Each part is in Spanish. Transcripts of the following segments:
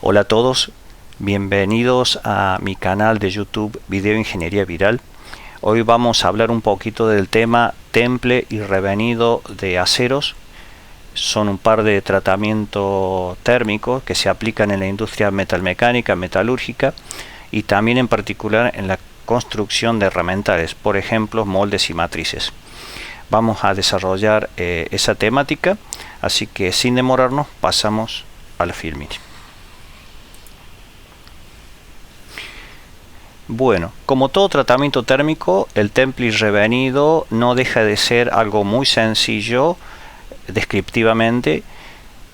Hola a todos, bienvenidos a mi canal de YouTube Video Ingeniería Viral. Hoy vamos a hablar un poquito del tema temple y revenido de aceros. Son un par de tratamientos térmicos que se aplican en la industria metalmecánica, metalúrgica y también en particular en la construcción de herramientales, por ejemplo moldes y matrices. Vamos a desarrollar esa temática, así que sin demorarnos pasamos al filming. Bueno, como todo tratamiento térmico, el temple y revenido no deja de ser algo muy sencillo. Descriptivamente,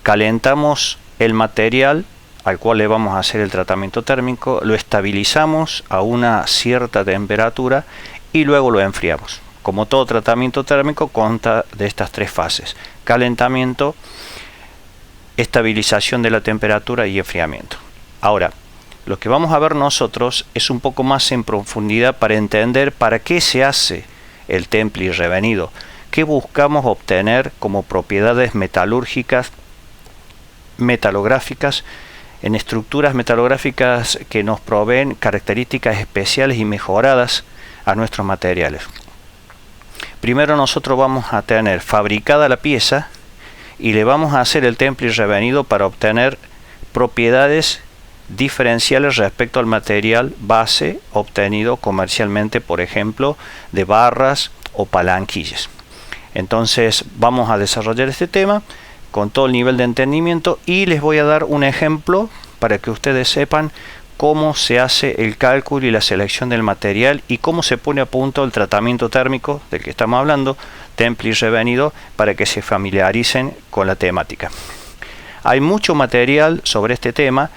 calentamos el material al cual le vamos a hacer el tratamiento térmico, lo estabilizamos a una cierta temperatura y luego lo enfriamos. Como todo tratamiento térmico, consta de estas tres fases: calentamiento, estabilización de la temperatura y enfriamiento. Ahora, lo que vamos a ver nosotros es un poco más en profundidad para entender para qué se hace el temple y revenido, qué buscamos obtener como propiedades metalúrgicas, metalográficas, en estructuras metalográficas que nos proveen características especiales y mejoradas a nuestros materiales. Primero nosotros vamos a tener fabricada la pieza y le vamos a hacer el temple y revenido para obtener propiedades diferenciales respecto al material base obtenido comercialmente, por ejemplo, de barras o palanquillas. Entonces vamos a desarrollar este tema con todo el nivel de entendimiento y les voy a dar un ejemplo para que ustedes sepan cómo se hace el cálculo y la selección del material y cómo se pone a punto el tratamiento térmico del que estamos hablando, temple y revenido, para que se familiaricen con la temática. Hay mucho material sobre este tema,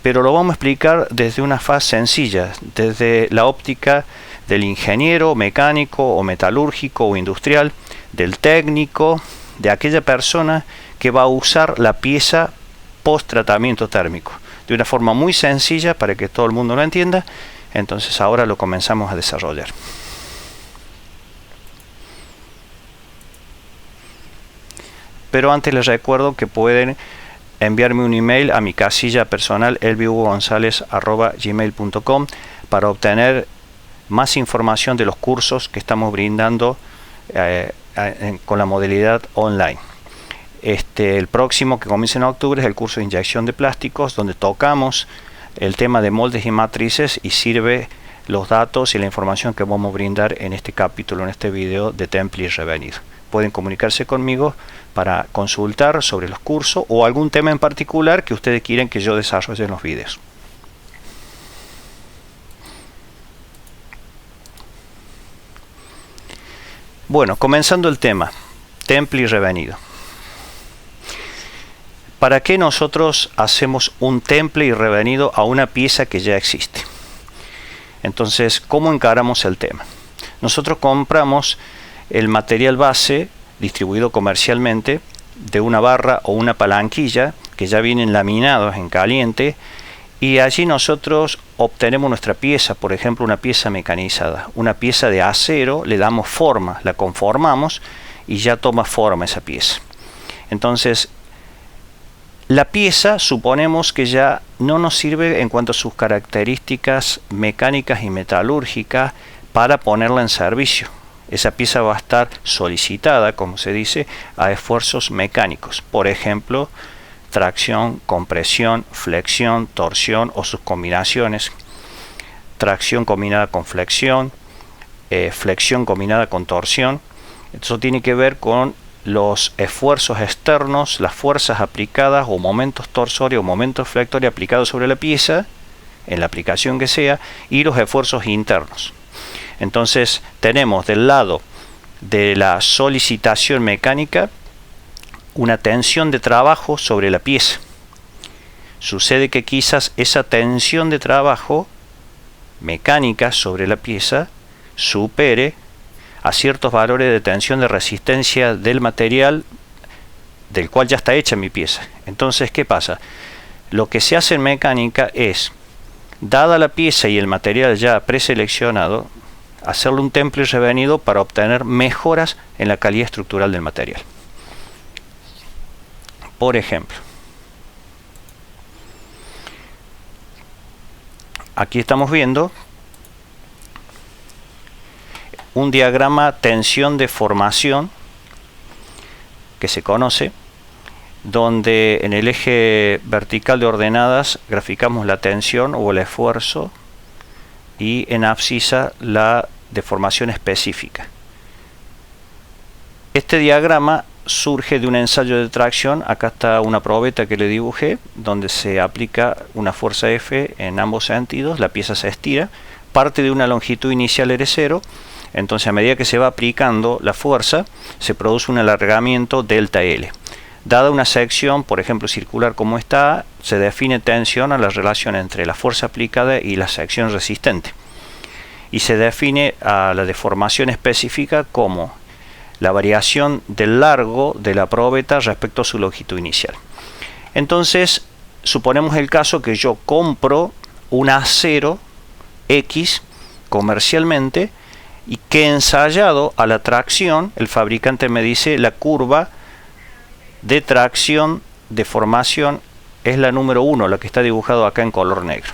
pero lo vamos a explicar desde una fase sencilla, desde la óptica del ingeniero, mecánico o metalúrgico o industrial, del técnico, de aquella persona que va a usar la pieza post tratamiento térmico, de una forma muy sencilla para que todo el mundo lo entienda. Entonces ahora lo comenzamos a desarrollar. Pero antes les recuerdo que pueden enviarme un email a mi casilla personal elvihugogonzalez@gmail.com para obtener más información de los cursos que estamos brindando con la modalidad online. El próximo, que comienza en octubre, es el curso de inyección de plásticos, donde tocamos el tema de moldes y matrices y sirve los datos y la información que vamos a brindar en este capítulo, en este video de temple y revenido. Pueden comunicarse conmigo para consultar sobre los cursos o algún tema en particular que ustedes quieren que yo desarrolle en los videos. Bueno, comenzando el tema, temple y revenido. ¿Para qué nosotros hacemos un temple y revenido a una pieza que ya existe? Entonces, ¿cómo encaramos el tema? Nosotros compramos el material base distribuido comercialmente de una barra o una palanquilla que ya vienen laminados en caliente, y allí nosotros obtenemos nuestra pieza, por ejemplo una pieza mecanizada, una pieza de acero, le damos forma, la conformamos y ya toma forma esa pieza. Entonces la pieza suponemos que ya no nos sirve en cuanto a sus características mecánicas y metalúrgicas para ponerla en servicio. Esa pieza va a estar solicitada, como se dice, a esfuerzos mecánicos, por ejemplo, tracción, compresión, flexión, torsión o sus combinaciones, tracción combinada con flexión, flexión combinada con torsión. Eso tiene que ver con los esfuerzos externos, las fuerzas aplicadas o momentos torsorios o momentos flectorios aplicados sobre la pieza, en la aplicación que sea, y los esfuerzos internos. Entonces tenemos del lado de la solicitación mecánica una tensión de trabajo sobre la pieza. Sucede que quizás esa tensión de trabajo mecánica sobre la pieza supere a ciertos valores de tensión de resistencia del material del cual ya está hecha mi pieza. Entonces, ¿qué pasa? Lo que se hace en mecánica es, dada la pieza y el material ya preseleccionado, hacerle un temple y revenido para obtener mejoras en la calidad estructural del material. Por ejemplo, aquí estamos viendo un diagrama tensión-deformación que se conoce, donde en el eje vertical de ordenadas graficamos la tensión o el esfuerzo y en abscisa la deformación específica. Este diagrama surge de un ensayo de tracción. Acá está una probeta que le dibujé, donde se aplica una fuerza F en ambos sentidos, la pieza se estira, parte de una longitud inicial R0, entonces a medida que se va aplicando la fuerza, se produce un alargamiento delta L. Dada una sección, por ejemplo circular como está, se define tensión a la relación entre la fuerza aplicada y la sección resistente. Y se define a la deformación específica como la variación del largo de la probeta respecto a su longitud inicial. Entonces, suponemos el caso que yo compro un acero X comercialmente y que ensayado a la tracción, el fabricante me dice la curva de tracción de formación es la número 1, la que está dibujado acá en color negro.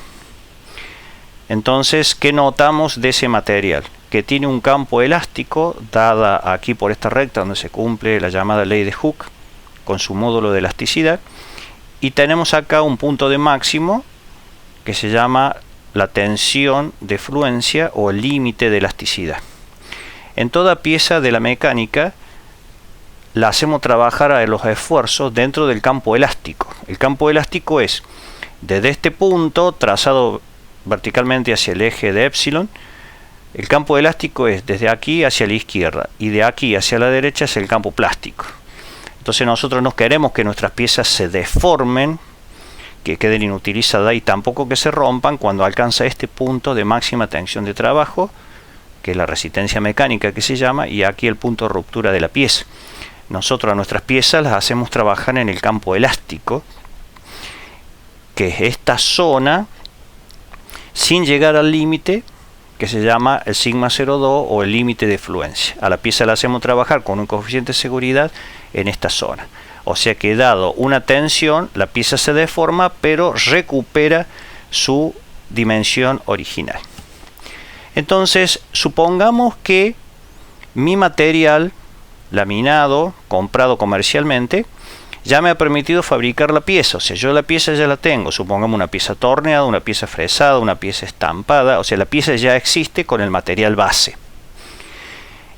Entonces, ¿qué notamos de ese material? Que tiene un campo elástico, dada aquí por esta recta donde se cumple la llamada ley de Hooke con su módulo de elasticidad, y tenemos acá un punto de máximo que se llama la tensión de fluencia o el límite de elasticidad. En toda pieza de la mecánica la hacemos trabajar a los esfuerzos dentro del campo elástico. El campo elástico es desde este punto trazado verticalmente hacia el eje de epsilon. El campo elástico es desde aquí hacia la izquierda y de aquí hacia la derecha es el campo plástico. Entonces nosotros no queremos que nuestras piezas se deformen, que queden inutilizadas y tampoco que se rompan cuando alcanza este punto de máxima tensión de trabajo, que es la resistencia mecánica que se llama, y aquí el punto de ruptura de la pieza. Nosotros a nuestras piezas las hacemos trabajar en el campo elástico, que es esta zona sin llegar al límite que se llama el sigma 0,2 o el límite de fluencia. A la pieza la hacemos trabajar con un coeficiente de seguridad en esta zona. O sea que dado una tensión, la pieza se deforma, pero recupera su dimensión original. Entonces, supongamos que mi material laminado, comprado comercialmente, ya me ha permitido fabricar la pieza. O sea, yo la pieza ya la tengo. Supongamos una pieza torneada, una pieza fresada, una pieza estampada. O sea, la pieza ya existe con el material base.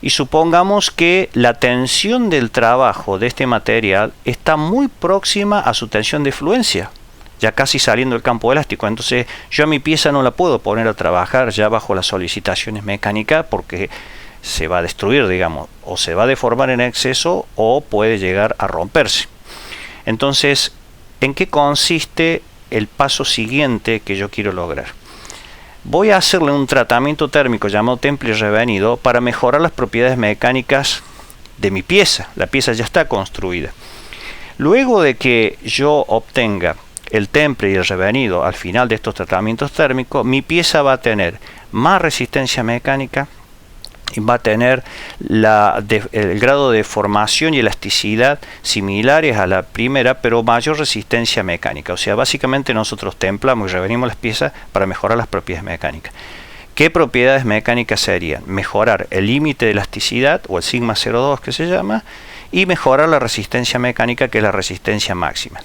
Y supongamos que la tensión del trabajo de este material está muy próxima a su tensión de fluencia, ya casi saliendo del campo elástico. Entonces yo a mi pieza no la puedo poner a trabajar ya bajo las solicitaciones mecánicas porque se va a destruir, digamos, o se va a deformar en exceso o puede llegar a romperse. Entonces, ¿en qué consiste el paso siguiente que yo quiero lograr? Voy a hacerle un tratamiento térmico llamado temple y revenido para mejorar las propiedades mecánicas de mi pieza. La pieza ya está construida. Luego de que yo obtenga el temple y el revenido al final de estos tratamientos térmicos, mi pieza va a tener más resistencia mecánica y va a tener el grado de deformación y elasticidad similares a la primera, pero mayor resistencia mecánica. O sea, básicamente nosotros templamos y revenimos las piezas para mejorar las propiedades mecánicas. ¿Qué propiedades mecánicas serían? Mejorar el límite de elasticidad, o el sigma 0,2 que se llama, y mejorar la resistencia mecánica, que es la resistencia máxima.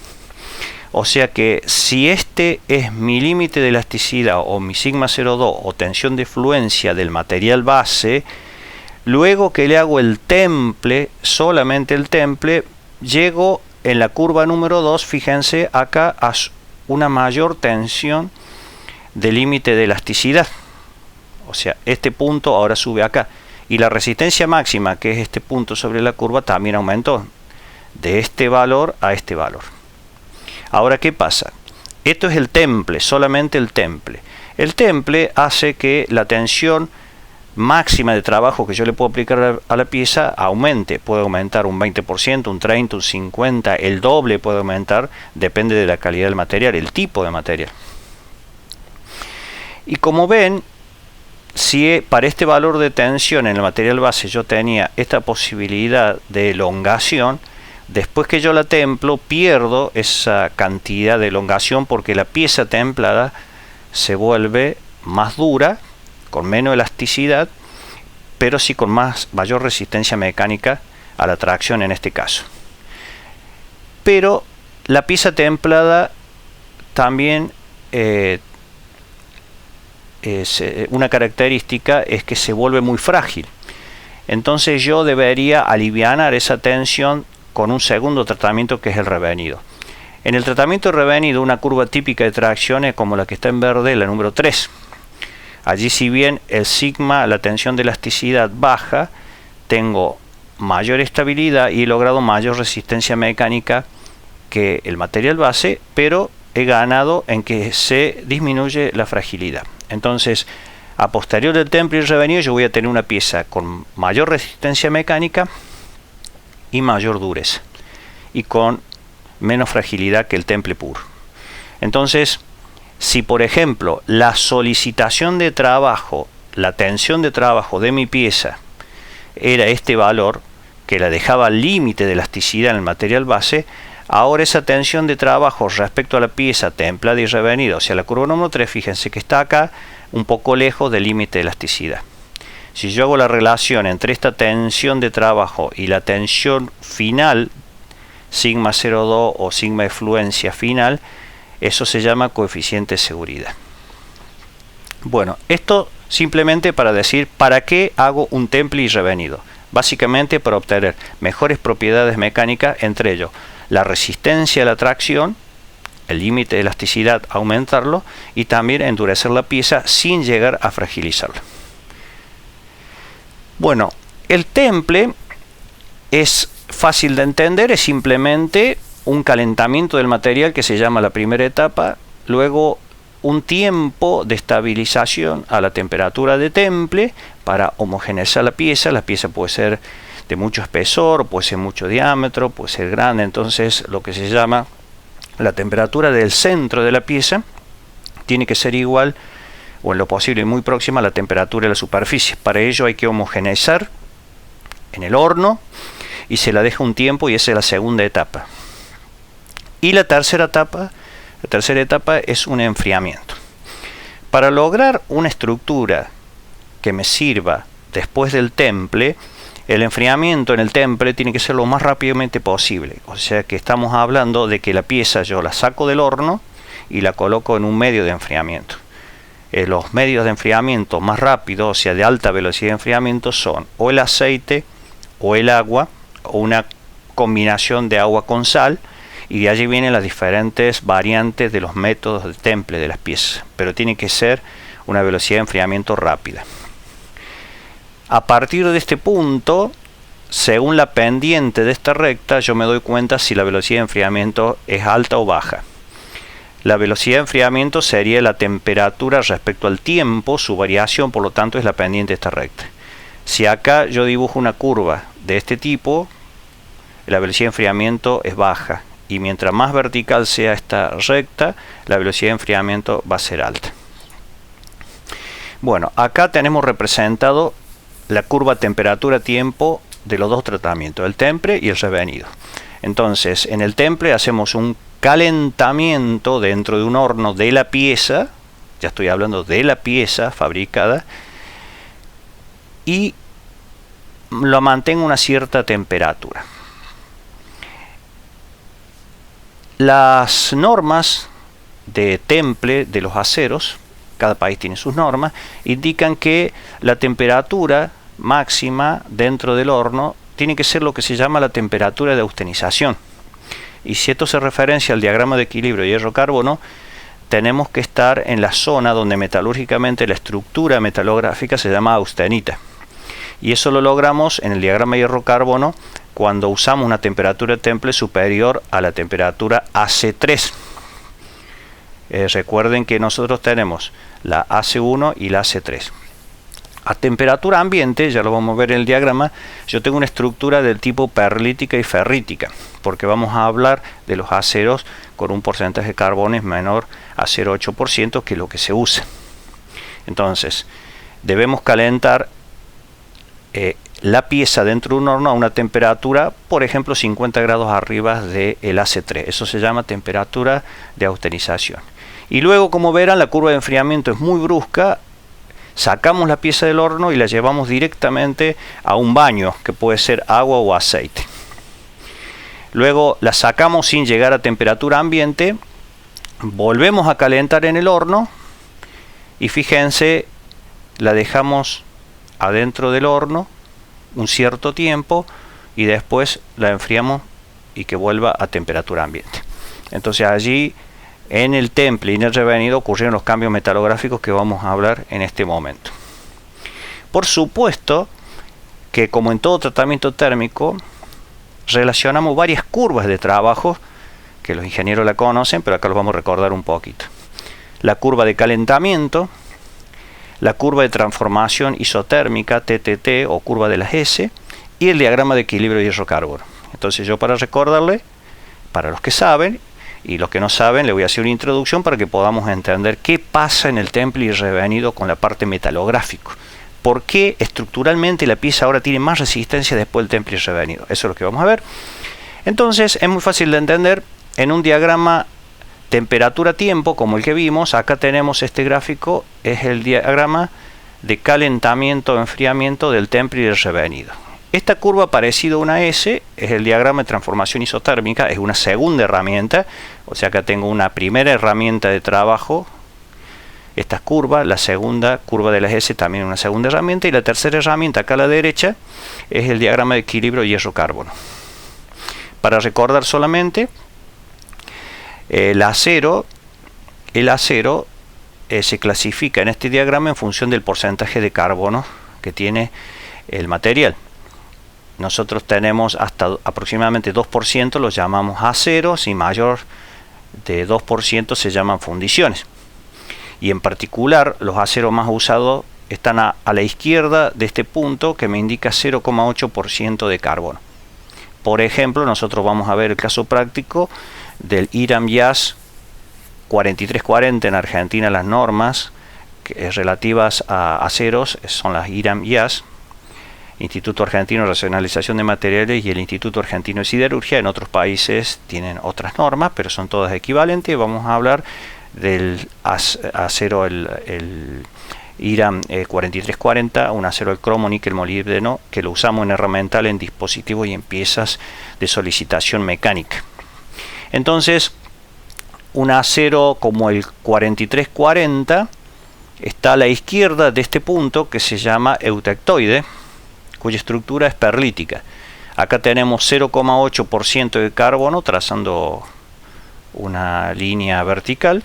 O sea que si este es mi límite de elasticidad o mi sigma 0,2 o tensión de fluencia del material base, luego que le hago el temple, solamente el temple, llego en la curva número 2, fíjense acá, a una mayor tensión de límite de elasticidad. O sea, este punto ahora sube acá. Y la resistencia máxima, que es este punto sobre la curva, también aumentó de este valor a este valor. Ahora, ¿qué pasa? Esto es el temple, solamente el temple. El temple hace que la tensión máxima de trabajo que yo le puedo aplicar a la pieza aumente. Puede aumentar un 20%, un 30%, un 50%, el doble puede aumentar, depende de la calidad del material, el tipo de material. Y como ven, si para este valor de tensión en el material base yo tenía esta posibilidad de elongación, después que yo la templo, pierdo esa cantidad de elongación porque la pieza templada se vuelve más dura, con menos elasticidad, pero sí con mayor resistencia mecánica a la tracción en este caso. Pero la pieza templada también una característica es que se vuelve muy frágil. Entonces yo debería alivianar esa tensión con un segundo tratamiento, que es el revenido. En el tratamiento de revenido, una curva típica de tracción es como la que está en verde, la número 3. Allí, si bien el sigma, la tensión de elasticidad baja, tengo mayor estabilidad y he logrado mayor resistencia mecánica que el material base, pero he ganado en que se disminuye la fragilidad. Entonces, a posterior del temple y revenido, yo voy a tener una pieza con mayor resistencia mecánica y mayor dureza, y con menos fragilidad que el temple puro. Entonces, si por ejemplo la solicitación de trabajo, la tensión de trabajo de mi pieza era este valor, que la dejaba al límite de elasticidad en el material base, ahora esa tensión de trabajo respecto a la pieza templada y revenida, o sea la curva número 3, fíjense que está acá un poco lejos del límite de elasticidad. Si yo hago la relación entre esta tensión de trabajo y la tensión final, sigma 0,2 o sigma de fluencia final, eso se llama coeficiente de seguridad. Bueno, esto simplemente para decir para qué hago un temple y revenido. Básicamente para obtener mejores propiedades mecánicas, entre ellos la resistencia a la tracción, el límite de elasticidad aumentarlo, y también endurecer la pieza sin llegar a fragilizarla. Bueno, el temple es fácil de entender, es simplemente un calentamiento del material que se llama la primera etapa, luego un tiempo de estabilización a la temperatura de temple para homogeneizar la pieza. La pieza puede ser de mucho espesor, puede ser mucho diámetro, puede ser grande, entonces lo que se llama la temperatura del centro de la pieza tiene que ser igual o en lo posible muy próxima a la temperatura de la superficie. Para ello hay que homogeneizar en el horno y se la deja un tiempo, y esa es la segunda etapa. Y la tercera etapa es un enfriamiento. Para lograr una estructura que me sirva después del temple, el enfriamiento en el temple tiene que ser lo más rápidamente posible. O sea que estamos hablando de que la pieza yo la saco del horno y la coloco en un medio de enfriamiento. Los medios de enfriamiento más rápidos, o sea de alta velocidad de enfriamiento, son o el aceite o el agua, o una combinación de agua con sal, y de allí vienen las diferentes variantes de los métodos de temple de las piezas, pero tiene que ser una velocidad de enfriamiento rápida. A partir de este punto, según la pendiente de esta recta, yo me doy cuenta si la velocidad de enfriamiento es alta o baja. La velocidad de enfriamiento sería la temperatura respecto al tiempo, su variación, por lo tanto es la pendiente de esta recta. Si acá yo dibujo una curva de este tipo, la velocidad de enfriamiento es baja, y mientras más vertical sea esta recta, la velocidad de enfriamiento va a ser alta. Bueno, acá tenemos representado la curva temperatura-tiempo de los dos tratamientos, el temple y el revenido. Entonces, en el temple hacemos un calentamiento dentro de un horno de la pieza, ya estoy hablando de la pieza fabricada, y lo mantengo a una cierta temperatura. Las normas de temple de los aceros, cada país tiene sus normas, indican que la temperatura máxima dentro del horno tiene que ser lo que se llama la temperatura de austenización. Y si esto se referencia al diagrama de equilibrio hierro-carbono, tenemos que estar en la zona donde metalúrgicamente la estructura metalográfica se llama austenita. Y eso lo logramos en el diagrama hierro-carbono cuando usamos una temperatura de temple superior a la temperatura AC3. Recuerden que nosotros tenemos la AC1 y la AC3. A temperatura ambiente, ya lo vamos a ver en el diagrama, yo tengo una estructura del tipo perlítica y ferrítica, porque vamos a hablar de los aceros con un porcentaje de carbones menor a 0,8%, que es lo que se usa. Entonces, debemos calentar la pieza dentro de un horno a una temperatura, por ejemplo, 50 grados arriba del AC3. Eso se llama temperatura de austenización. Y luego, como verán, la curva de enfriamiento es muy brusca. Sacamos la pieza del horno y la llevamos directamente a un baño, que puede ser agua o aceite. Luego la sacamos sin llegar a temperatura ambiente, volvemos a calentar en el horno y fíjense, la dejamos adentro del horno un cierto tiempo y después la enfriamos y que vuelva a temperatura ambiente. Entonces allí en el temple y en el revenido ocurrieron los cambios metalográficos que vamos a hablar en este momento. Por supuesto que, como en todo tratamiento térmico, relacionamos varias curvas de trabajo que los ingenieros la conocen, pero acá los vamos a recordar un poquito. La curva de calentamiento, la curva de transformación isotérmica, TTT, o curva de las S, y el diagrama de equilibrio hierro-carbono. Entonces yo, para recordarle, para los que saben y los que no saben, le voy a hacer una introducción para que podamos entender qué pasa en el temple y revenido con la parte metalográfico. ¿Por qué estructuralmente la pieza ahora tiene más resistencia después del temple y revenido? Eso es lo que vamos a ver. Entonces es muy fácil de entender. En un diagrama temperatura-tiempo como el que vimos, acá tenemos este gráfico, es el diagrama de calentamiento-enfriamiento del temple y del revenido. Esta curva, parecida a una S, es el diagrama de transformación isotérmica, es una segunda herramienta. O sea, acá tengo una primera herramienta de trabajo, esta curva, la segunda curva de las S también una segunda herramienta, y la tercera herramienta acá a la derecha es el diagrama de equilibrio hierro-carbono. Para recordar solamente, el acero se clasifica en este diagrama en función del porcentaje de carbono que tiene el material. Nosotros tenemos hasta aproximadamente 2%, los llamamos aceros, y mayor de 2% se llaman fundiciones. Y en particular, los aceros más usados están a la izquierda de este punto, que me indica 0,8% de carbono. Por ejemplo, nosotros vamos a ver el caso práctico del IRAM Jazz 4340 en Argentina. Las normas relativas a aceros son las IRAM Jazz, Instituto Argentino de Racionalización de Materiales, y el Instituto Argentino de Siderurgia. En otros países tienen otras normas, pero son todas equivalentes. Vamos a hablar del acero, el IRAM 4340, un acero al cromo níquel molibdeno, que lo usamos en herramental, en dispositivos y en piezas de solicitación mecánica. Entonces, un acero como el 4340 está a la izquierda de este punto, que se llama eutectoide, cuya estructura es perlítica. Acá tenemos 0,8% de carbono, trazando una línea vertical.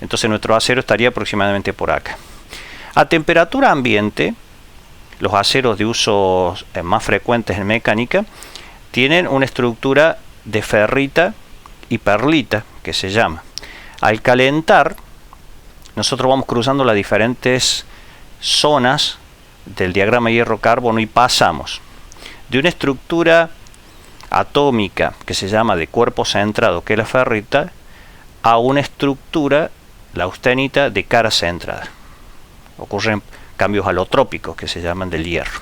Entonces nuestro acero estaría aproximadamente por acá. A temperatura ambiente, los aceros de uso más frecuentes en mecánica tienen una estructura de ferrita y perlita, que se llama. Al calentar, nosotros vamos cruzando las diferentes zonas del diagrama hierro-carbono y pasamos de una estructura atómica que se llama de cuerpo centrado, que es la ferrita, a una estructura, la austenita, de cara centrada. Ocurren cambios alotrópicos que se llaman del hierro,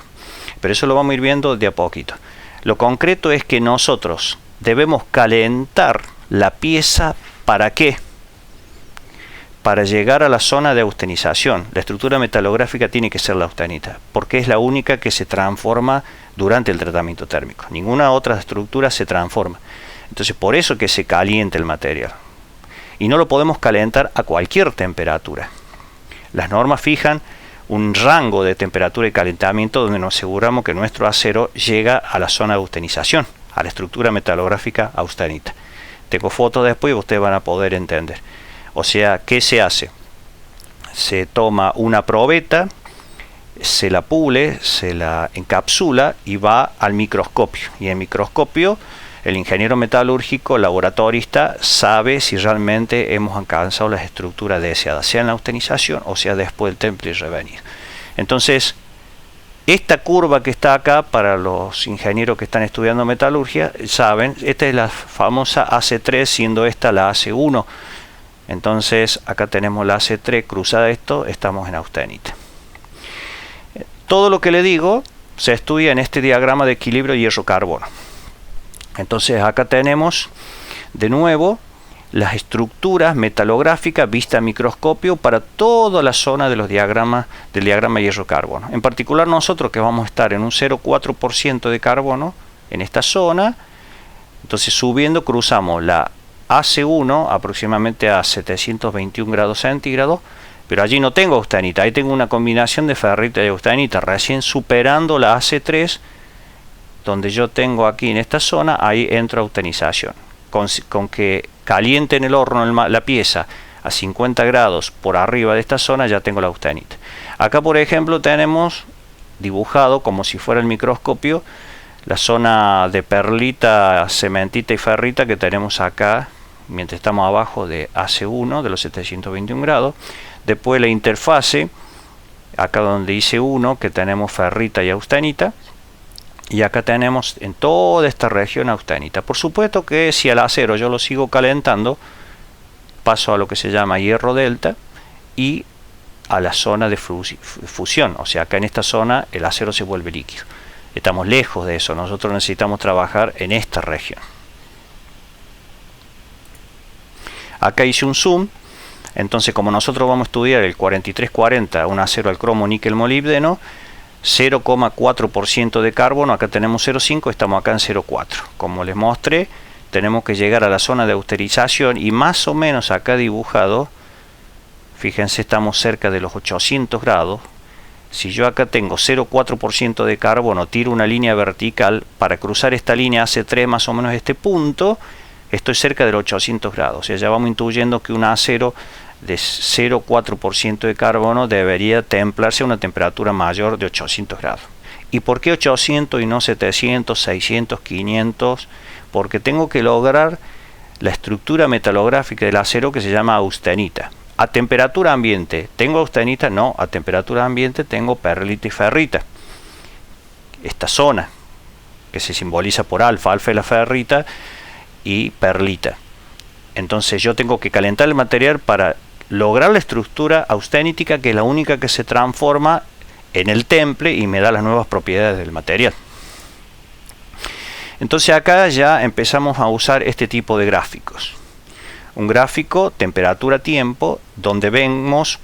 pero eso lo vamos a ir viendo de a poquito. Lo concreto es que nosotros debemos calentar la pieza. ¿Para qué? Para llegar a la zona de austenización. La estructura metalográfica tiene que ser la austenita, porque es la única que se transforma durante el tratamiento térmico. Ninguna otra estructura se transforma. Entonces, por eso que se calienta el material. Y no lo podemos calentar a cualquier temperatura. Las normas fijan un rango de temperatura y calentamiento donde nos aseguramos que nuestro acero llega a la zona de austenización, a la estructura metalográfica austenita. Tengo fotos después y ustedes van a poder entender. O sea, ¿qué se hace? Se toma una probeta, se la pule, se la encapsula y va al microscopio. Y en el microscopio, el ingeniero metalúrgico, laboratorista, sabe si realmente hemos alcanzado las estructuras deseadas, sea en la austenización o sea después del temple y revenido. Entonces, esta curva que está acá, para los ingenieros que están estudiando metalurgia, saben, esta es la famosa AC3, siendo esta la AC1. Entonces, acá tenemos la AC3, cruzada esto, estamos en austenita. Todo lo que le digo se estudia en este diagrama de equilibrio hierro-carbono. Entonces, acá tenemos de nuevo las estructuras metalográficas vistas a microscopio para toda la zona de los diagramas del diagrama hierro-carbono. En particular nosotros que vamos a estar en un 0,4% de carbono en esta zona, entonces subiendo cruzamos la AC1 aproximadamente a 721 grados centígrados, pero allí no tengo austenita, ahí tengo una combinación de ferrita y austenita, recién superando la AC3, donde yo tengo aquí en esta zona, ahí entra austenización. Con que caliente en el horno la pieza a 50 grados por arriba de esta zona, ya tengo la austenita. Acá por ejemplo tenemos dibujado como si fuera el microscopio la zona de perlita, cementita y ferrita que tenemos acá mientras estamos abajo de AC1 de los 721 grados. Después la interfase, acá donde dice 1, que tenemos ferrita y austenita. Y acá tenemos en toda esta región austenita. Por supuesto que si al acero yo lo sigo calentando, paso a lo que se llama hierro delta y a la zona de fusión. O sea, acá en esta zona el acero se vuelve líquido. Estamos lejos de eso. Nosotros necesitamos trabajar en esta región. Acá hice un zoom. Entonces, como nosotros vamos a estudiar el 4340, un acero al cromo níquel molibdeno, 0,4% de carbono, acá tenemos 0,5, estamos acá en 0,4. Como les mostré, tenemos que llegar a la zona de austerización y más o menos acá dibujado, fíjense, estamos cerca de los 800 grados. Si yo acá tengo 0,4% de carbono, tiro una línea vertical, para cruzar esta línea AC3 más o menos este punto, estoy cerca de los 800 grados. O sea, ya vamos intuyendo que un acero de 0,4% de carbono debería templarse a una temperatura mayor de 800 grados. ¿Y por qué 800 y no 700, 600, 500? Porque tengo que lograr la estructura metalográfica del acero que se llama austenita. A temperatura ambiente, ¿tengo austenita? No, a temperatura ambiente tengo perlita y ferrita. Esta zona, que se simboliza por alfa, alfa es la ferrita y perlita. Entonces yo tengo que calentar el material para lograr la estructura austenítica, que es la única que se transforma en el temple y me da las nuevas propiedades del material. Entonces acá ya empezamos a usar este tipo de gráficos. Un gráfico temperatura-tiempo donde vemos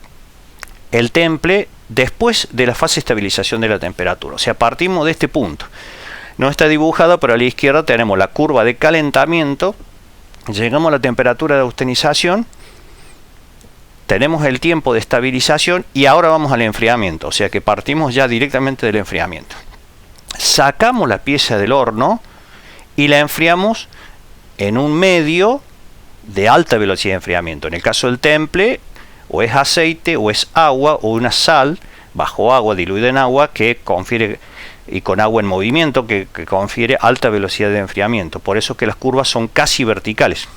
el temple después de la fase de estabilización de la temperatura. O sea, partimos de este punto. No está dibujado, pero a la izquierda tenemos la curva de calentamiento. Llegamos a la temperatura de austenización. Tenemos el tiempo de estabilización y ahora vamos al enfriamiento. O sea que partimos ya directamente del enfriamiento. Sacamos la pieza del horno y la enfriamos en un medio de alta velocidad de enfriamiento. En el caso del temple, o es aceite, o es agua, o una sal bajo agua, diluida en agua, que confiere, y con agua en movimiento, que confiere alta velocidad de enfriamiento. Por eso que las curvas son casi verticales.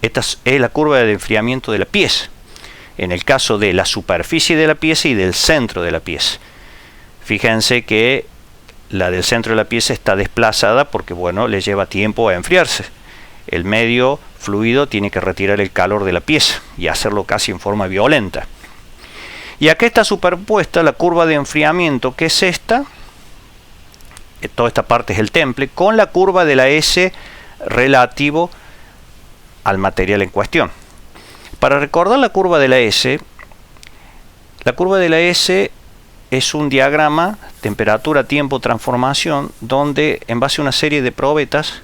Esta es la curva de enfriamiento de la pieza. En el caso de la superficie de la pieza y del centro de la pieza. Fíjense que la del centro de la pieza está desplazada porque, bueno, le lleva tiempo a enfriarse. El medio fluido tiene que retirar el calor de la pieza y hacerlo casi en forma violenta. Y acá está superpuesta la curva de enfriamiento, que es esta. Toda esta parte es el temple, con la curva de la S relativo al material en cuestión. Para recordar la curva de la S es un diagrama temperatura, tiempo, transformación, donde en base a una serie de probetas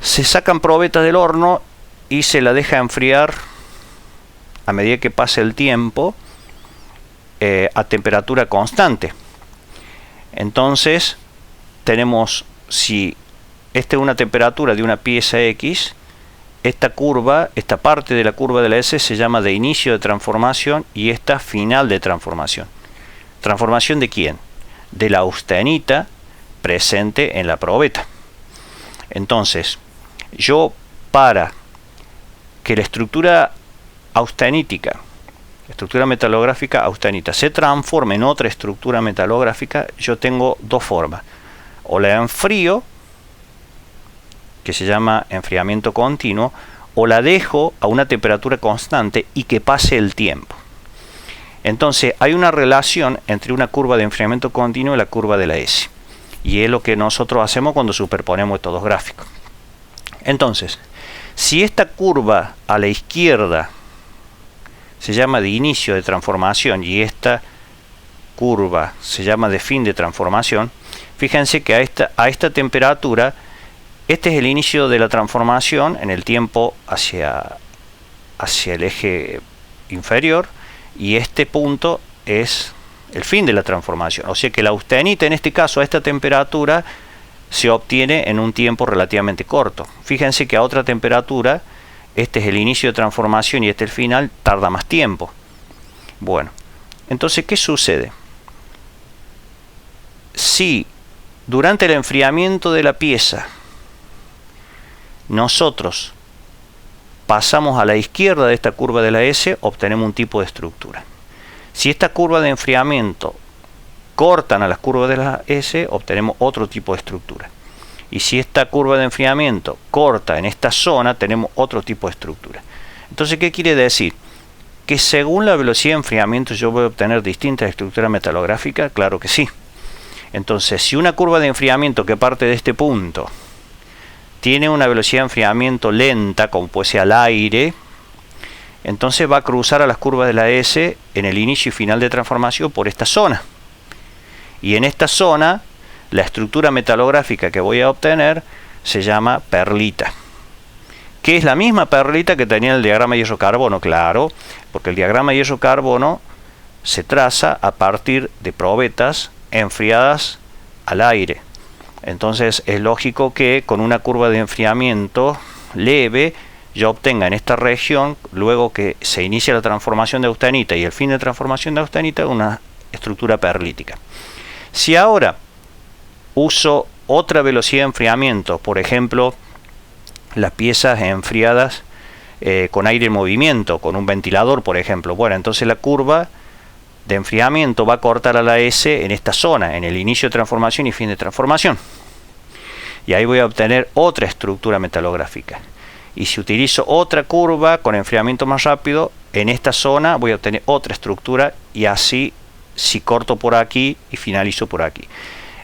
se sacan probetas del horno y se la deja enfriar a medida que pase el tiempo a temperatura constante. Entonces tenemos, si esta es una temperatura de una pieza X, esta curva, esta parte de la curva de la S se llama de inicio de transformación y esta final de transformación. ¿Transformación de quién? De la austenita presente en la probeta. Entonces, yo, para que la estructura austenítica, estructura metalográfica austenita, se transforme en otra estructura metalográfica, yo tengo dos formas. O la enfrío, que se llama enfriamiento continuo, o la dejo a una temperatura constante y que pase el tiempo. Entonces hay una relación entre una curva de enfriamiento continuo y la curva de la S. Y es lo que nosotros hacemos cuando superponemos estos dos gráficos. Entonces, Si esta curva a la izquierda se llama de inicio de transformación y esta curva se llama de fin de transformación, fíjense que a esta temperatura, este es el inicio de la transformación en el tiempo hacia el eje inferior, y este punto es el fin de la transformación. O sea que la austenita, en este caso a esta temperatura, se obtiene en un tiempo relativamente corto. Fíjense que a otra temperatura, este es el inicio de transformación y este es el final, tarda más tiempo. Bueno, entonces, ¿qué sucede? Si durante el enfriamiento de la pieza nosotros pasamos a la izquierda de esta curva de la S, obtenemos un tipo de estructura. Si esta curva de enfriamiento cortan a las curvas de la S, obtenemos otro tipo de estructura. Y si esta curva de enfriamiento corta en esta zona, tenemos otro tipo de estructura. Entonces, ¿qué quiere decir? Que según la velocidad de enfriamiento yo voy a obtener distintas estructuras metalográficas. Claro que sí. Entonces, si una curva de enfriamiento que parte de este punto tiene una velocidad de enfriamiento lenta, como puede ser al aire, entonces va a cruzar a las curvas de la S en el inicio y final de transformación por esta zona. Y en esta zona, la estructura metalográfica que voy a obtener se llama perlita, que es la misma perlita que tenía el diagrama hierro-carbono, claro, porque el diagrama hierro-carbono se traza a partir de probetas enfriadas al aire. Entonces es lógico que con una curva de enfriamiento leve yo obtenga en esta región, luego que se inicia la transformación de austenita y el fin de transformación de austenita, una estructura perlítica. Si ahora uso otra velocidad de enfriamiento, por ejemplo, las piezas enfriadas con aire en movimiento, con un ventilador, por ejemplo, bueno, entonces la curva de enfriamiento va a cortar a la S en esta zona, en el inicio de transformación y fin de transformación. Y ahí voy a obtener otra estructura metalográfica. Y si utilizo otra curva con enfriamiento más rápido, en esta zona voy a obtener otra estructura, y así si corto por aquí y finalizo por aquí.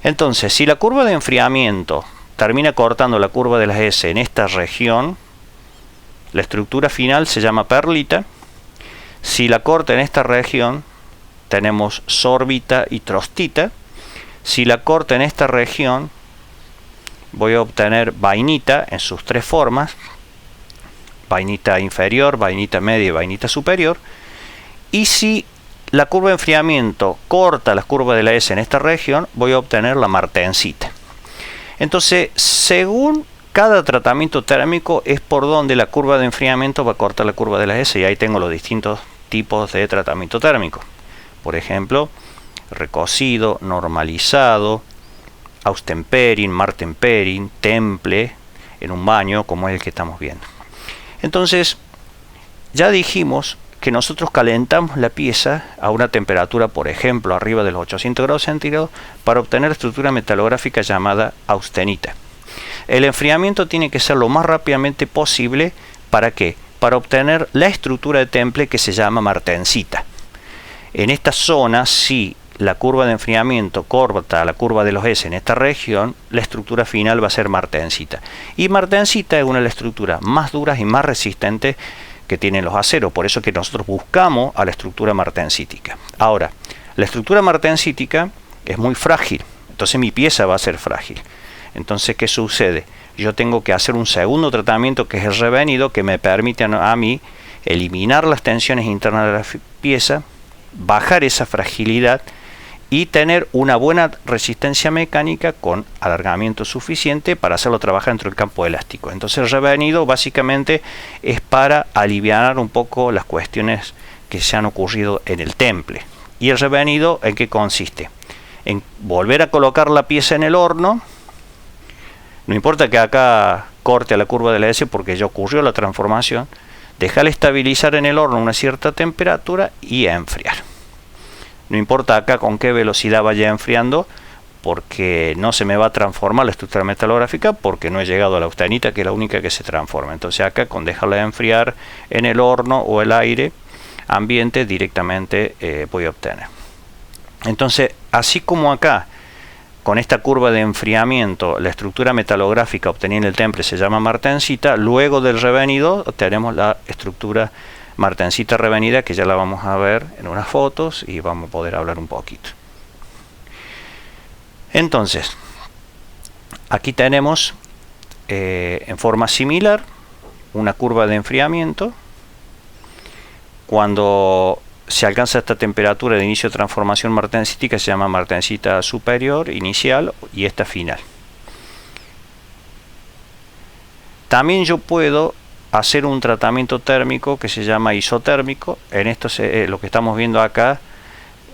Entonces, si la curva de enfriamiento termina cortando la curva de las S en esta región, la estructura final se llama perlita. Si la corta en esta región, tenemos sorbita y trostita. Si la corta en esta región, voy a obtener vainita en sus tres formas: vainita inferior, vainita media y vainita superior. Y si la curva de enfriamiento corta las curvas de la S en esta región, voy a obtener la martensita. Entonces, según cada tratamiento térmico es por donde la curva de enfriamiento va a cortar la curva de la S, y ahí tengo los distintos tipos de tratamiento térmico. Por ejemplo, recocido, normalizado, austempering, martempering, temple, en un baño como es el que estamos viendo. Entonces, ya dijimos que nosotros calentamos la pieza a una temperatura, por ejemplo, arriba de los 800 grados centígrados, para obtener estructura metalográfica llamada austenita. El enfriamiento tiene que ser lo más rápidamente posible. ¿Para qué? Para obtener la estructura de temple que se llama martensita. En esta zona, si la curva de enfriamiento corta la curva de los S en esta región, la estructura final va a ser martensita. Y martensita es una de las estructuras más duras y más resistentes que tienen los aceros. Por eso que nosotros buscamos a la estructura martensítica. Ahora, la estructura martensítica es muy frágil, entonces mi pieza va a ser frágil. Entonces, ¿qué sucede? Yo tengo que hacer un segundo tratamiento, que es el revenido, que me permite a mí eliminar las tensiones internas de la pieza, bajar esa fragilidad y tener una buena resistencia mecánica con alargamiento suficiente para hacerlo trabajar dentro del campo elástico. Entonces el revenido básicamente es para aliviar un poco las cuestiones que se han ocurrido en el temple. ¿Y el revenido en qué consiste? En volver a colocar la pieza en el horno. No importa que acá corte a la curva de la S porque ya ocurrió la transformación. Dejarla estabilizar en el horno a una cierta temperatura y a enfriar. No importa acá con qué velocidad vaya enfriando, porque no se me va a transformar la estructura metalográfica, porque no he llegado a la austenita, que es la única que se transforma. Entonces acá, con dejarla de enfriar en el horno o el aire ambiente, directamente voy a obtener. Entonces, así como acá con esta curva de enfriamiento, la estructura metalográfica obtenida en el temple se llama martensita. Luego del revenido obtenemos la estructura martensita revenida, que ya la vamos a ver en unas fotos y vamos a poder hablar un poquito. Entonces, aquí tenemos en forma similar una curva de enfriamiento. Cuando se alcanza esta temperatura de inicio de transformación martensítica, se llama martensita superior, inicial, y esta final. También yo puedo hacer un tratamiento térmico que se llama isotérmico. En esto lo que estamos viendo acá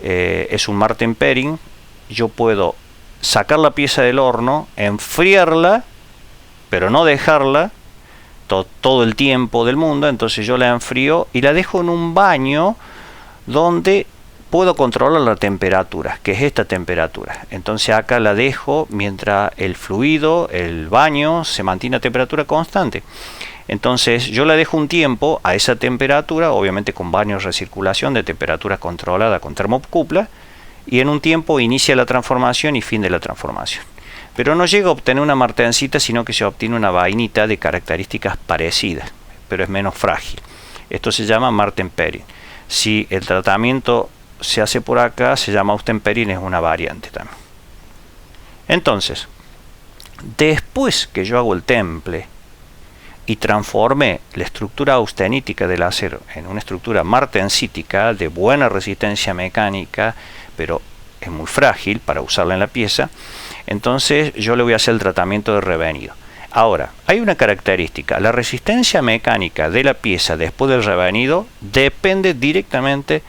es un martenpering. Yo puedo sacar la pieza del horno, enfriarla, pero no dejarla todo el tiempo del mundo. Entonces yo la enfrío y la dejo en un baño donde puedo controlar la temperatura, que es esta temperatura. Entonces acá la dejo mientras el fluido, el baño, se mantiene a temperatura constante. Entonces yo la dejo un tiempo a esa temperatura, obviamente con baños de recirculación de temperatura controlada con termocupla, y en un tiempo inicia la transformación y fin de la transformación. Pero no llega a obtener una martensita, sino que se obtiene una vainita de características parecidas, pero es menos frágil. Esto se llama martenpering. Si el tratamiento se hace por acá, se llama austenpering, es una variante también. Entonces, después que yo hago el temple y transformé la estructura austenítica del acero en una estructura martensítica de buena resistencia mecánica, pero es muy frágil para usarla en la pieza, entonces yo le voy a hacer el tratamiento de revenido. Ahora, hay una característica: la resistencia mecánica de la pieza después del revenido depende directamente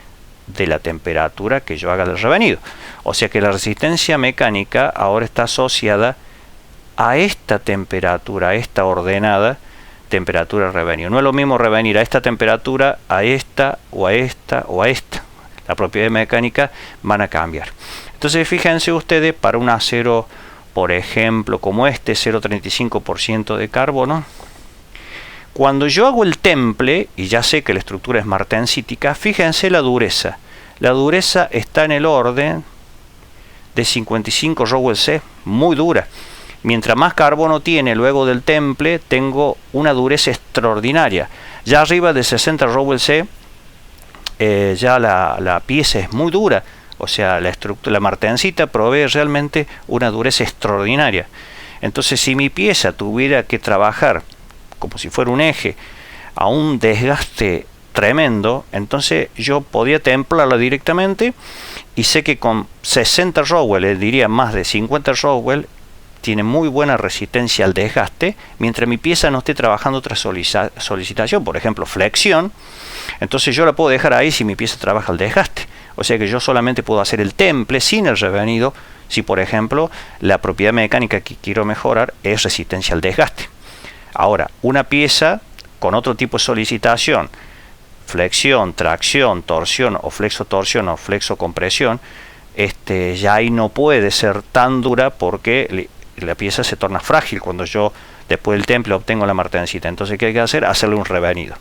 de la temperatura que yo haga del revenido. O sea que la resistencia mecánica ahora está asociada a esta temperatura, a esta ordenada temperatura de revenido. No es lo mismo revenir a esta temperatura, a esta o a esta o a esta. La propiedad mecánica van a cambiar. Entonces fíjense ustedes, para un acero, por ejemplo, como este, 0,35% de carbono, cuando yo hago el temple, y ya sé que la estructura es martensítica, fíjense la dureza. La dureza está en el orden de 55 Rowell C, muy dura. Mientras más carbono tiene luego del temple, tengo una dureza extraordinaria. Ya arriba de 60 Rowell C, ya la pieza es muy dura. O sea, la martensita provee realmente una dureza extraordinaria. Entonces, si mi pieza tuviera que trabajar como si fuera un eje a un desgaste tremendo, entonces yo podía templarla directamente, y sé que con 60 Rowell, diría más de 50 Rowell, tiene muy buena resistencia al desgaste, mientras mi pieza no esté trabajando otra solicitación, por ejemplo flexión. Entonces yo la puedo dejar ahí si mi pieza trabaja al desgaste. O sea que yo solamente puedo hacer el temple sin el revenido si, por ejemplo, la propiedad mecánica que quiero mejorar es resistencia al desgaste. Ahora, una pieza con otro tipo de solicitación, flexión, tracción, torsión o flexotorsión o flexocompresión, ya ahí no puede ser tan dura, porque la pieza se torna frágil cuando yo después del temple obtengo la martensita. Entonces, ¿qué hay que hacer? Hacerle un revenido.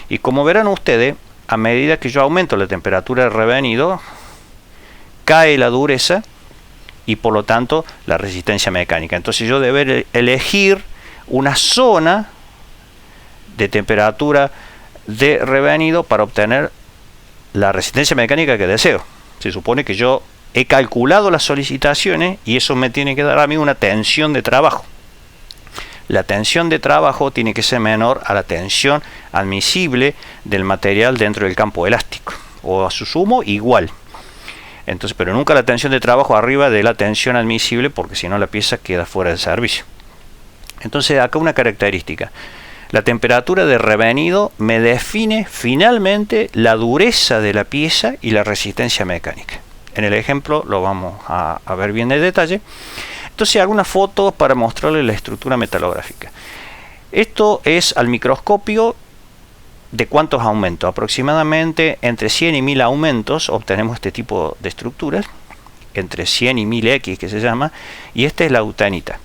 Y como verán ustedes, a medida que yo aumento la temperatura del revenido, cae la dureza y por lo tanto la resistencia mecánica. Entonces yo deberé elegir una zona de temperatura de revenido para obtener la resistencia mecánica que deseo. Se supone que yo he calculado las solicitaciones y eso me tiene que dar a mí una tensión de trabajo. La tensión de trabajo tiene que ser menor a la tensión admisible del material dentro del campo elástico, o a su sumo igual. Entonces, pero nunca la tensión de trabajo arriba de la tensión admisible, porque si no la pieza queda fuera de servicio. Entonces acá una característica: la temperatura de revenido me define finalmente la dureza de la pieza y la resistencia mecánica. En el ejemplo lo vamos a ver bien de detalle. Entonces hago una foto para mostrarles la estructura metalográfica. Esto es al microscopio. ¿De cuántos aumentos? Aproximadamente entre 100 y 1000 aumentos obtenemos este tipo de estructuras, entre 100 y 1000X que se llama, y esta es la austenita.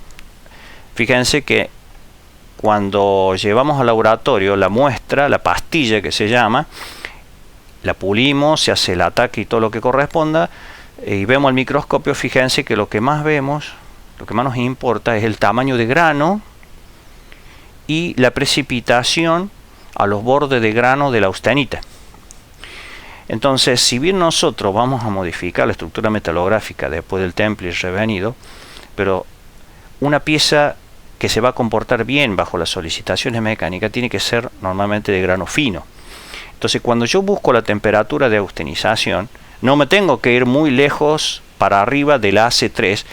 Fíjense que cuando llevamos al laboratorio la muestra, la pastilla que se llama, la pulimos, se hace el ataque y todo lo que corresponda, y vemos el microscopio, fíjense que lo que más vemos, lo que más nos importa es el tamaño de grano y la precipitación a los bordes de grano de la austenita. Entonces, si bien nosotros vamos a modificar la estructura metalográfica después del temple y revenido, pero una pieza que se va a comportar bien bajo las solicitaciones mecánicas tiene que ser normalmente de grano fino. Entonces, cuando yo busco la temperatura de austenización, no me tengo que ir muy lejos para arriba del AC3,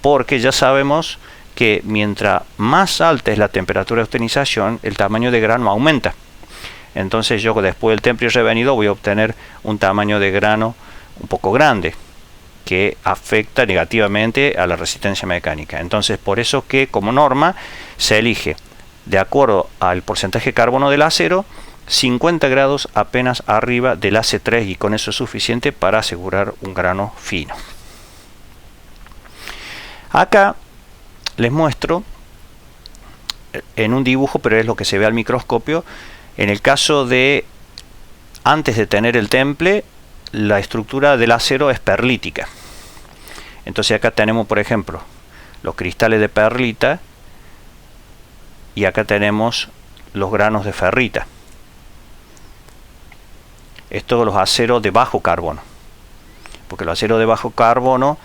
porque ya sabemos que mientras más alta es la temperatura de austenización, el tamaño de grano aumenta. Entonces yo después del temple y revenido voy a obtener un tamaño de grano un poco grande, que afecta negativamente a la resistencia mecánica. Entonces, por eso que como norma se elige, de acuerdo al porcentaje de carbono del acero, 50 grados apenas arriba del AC3, y con eso es suficiente para asegurar un grano fino. Acá les muestro en un dibujo, pero es lo que se ve al microscopio. En el caso de antes de tener el temple, la estructura del acero es perlítica. Entonces acá tenemos, por ejemplo, los cristales de perlita, y acá tenemos los granos de ferrita. Estos los aceros de bajo carbono, porque los aceros de bajo carbono